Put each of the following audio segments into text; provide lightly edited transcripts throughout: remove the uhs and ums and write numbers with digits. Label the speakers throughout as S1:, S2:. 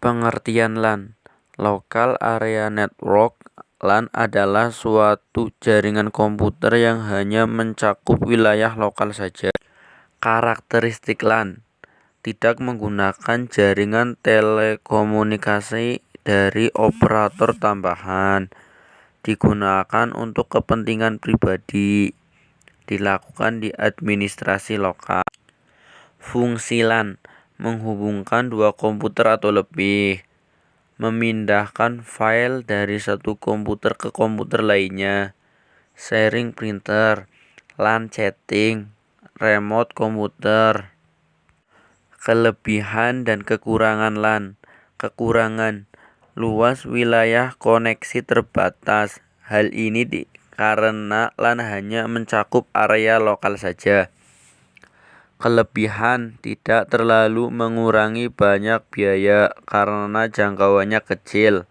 S1: Pengertian LAN. Local Area Network. LAN adalah suatu jaringan komputer yang hanya mencakup wilayah lokal saja. Karakteristik LAN. Tidak menggunakan jaringan telekomunikasi dari operator tambahan. Digunakan untuk kepentingan pribadi. Dilakukan di administrasi lokal. Fungsi LAN. Menghubungkan dua komputer atau lebih. Memindahkan file dari satu komputer ke komputer lainnya. Sharing printer. LAN chatting. Remote komputer. Kelebihan dan kekurangan LAN. Kekurangan. Luas wilayah koneksi terbatas. Hal ini karena LAN hanya mencakup area lokal saja. Kelebihan, tidak terlalu mengurangi banyak biaya karena jangkauannya kecil.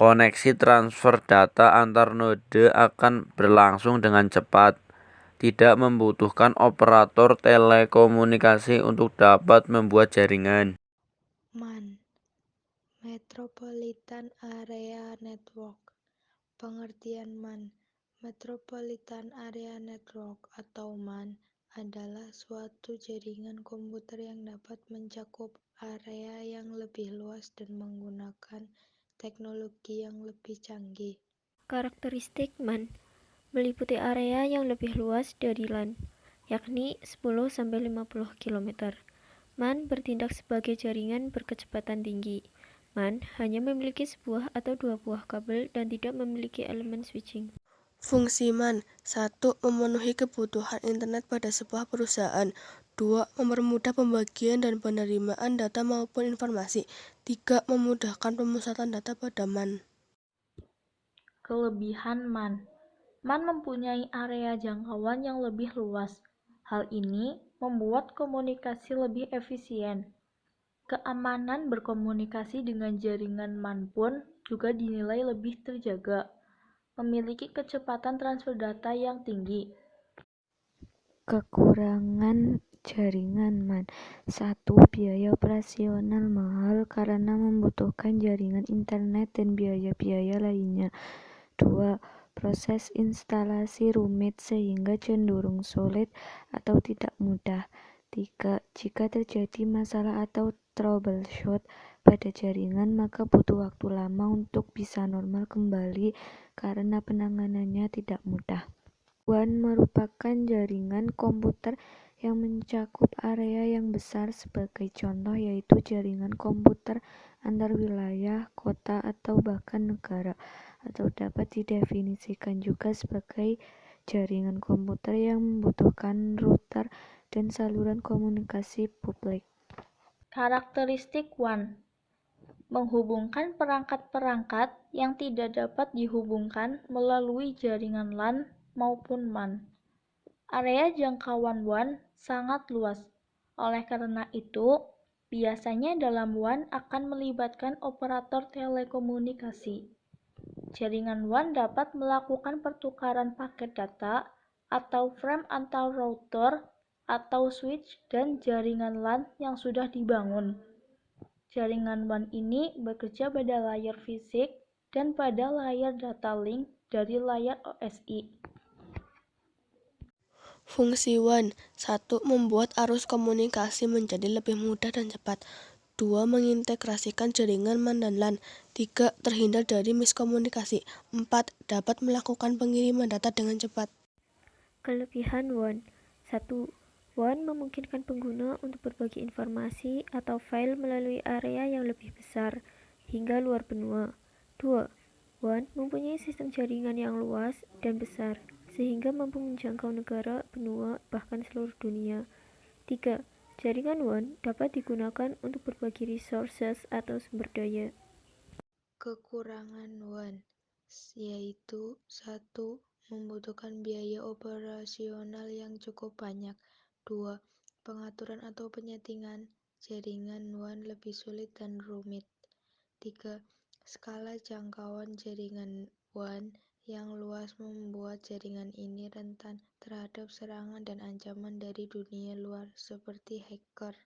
S1: Koneksi transfer data antar node akan berlangsung dengan cepat. Tidak membutuhkan operator telekomunikasi untuk dapat membuat jaringan.
S2: MAN, Metropolitan Area Network. Pengertian MAN, Metropolitan Area Network atau MAN, adalah suatu jaringan komputer yang dapat mencakup area yang lebih luas dan menggunakan teknologi yang lebih canggih.
S3: Karakteristik MAN meliputi area yang lebih luas dari LAN, yakni 10-50 km. MAN bertindak sebagai jaringan berkecepatan tinggi. MAN hanya memiliki sebuah atau dua buah kabel dan tidak memiliki elemen switching.
S4: Fungsi MAN. 1. Memenuhi kebutuhan internet pada sebuah perusahaan. 2. Mempermudah pembagian dan penerimaan data maupun informasi. 3. Memudahkan pemusatan data pada MAN.
S5: Kelebihan MAN. MAN mempunyai area jangkauan yang lebih luas. Hal ini membuat komunikasi lebih efisien. Keamanan berkomunikasi dengan jaringan MAN pun juga dinilai lebih terjaga. Memiliki kecepatan transfer data yang tinggi.
S6: Kekurangan jaringan MAN. 1. Biaya operasional mahal karena membutuhkan jaringan internet dan biaya-biaya lainnya. 2. Proses instalasi rumit sehingga cenderung sulit atau tidak mudah. 3. Jika terjadi masalah atau troubleshoot pada jaringan, maka butuh waktu lama untuk bisa normal kembali karena penanganannya tidak mudah. WAN merupakan jaringan komputer yang mencakup area yang besar, sebagai contoh yaitu jaringan komputer antar wilayah, kota, atau bahkan negara, atau dapat didefinisikan juga sebagai jaringan komputer yang membutuhkan router dan saluran komunikasi publik.
S5: Karakteristik WAN. Menghubungkan perangkat-perangkat yang tidak dapat dihubungkan melalui jaringan LAN maupun MAN. Area jangkauan WAN sangat luas. Oleh karena itu, biasanya dalam WAN akan melibatkan operator telekomunikasi. Jaringan WAN dapat melakukan pertukaran paket data atau frame antar router atau switch dan jaringan LAN yang sudah dibangun. Jaringan WAN ini bekerja pada layar fisik dan pada layar data link dari layar OSI.
S4: Fungsi WAN. 1. Membuat arus komunikasi menjadi lebih mudah dan cepat. 2. Mengintegrasikan jaringan MAN dan LAN. 3. Terhindar dari miskomunikasi. 4. Dapat melakukan pengiriman data dengan cepat.
S3: Kelebihan WAN. 1. WAN memungkinkan pengguna untuk berbagi informasi atau file melalui area yang lebih besar, hingga luar benua. 2. WAN mempunyai sistem jaringan yang luas dan besar, sehingga mampu menjangkau negara, benua, bahkan seluruh dunia. 3. Jaringan WAN dapat digunakan untuk berbagi resources atau sumber daya.
S2: Kekurangan WAN yaitu 1. Membutuhkan biaya operasional yang cukup banyak. 2. Pengaturan atau penyetingan jaringan WAN lebih sulit dan rumit. 3. Skala jangkauan jaringan WAN yang luas membuat jaringan ini rentan terhadap serangan dan ancaman dari dunia luar seperti hacker.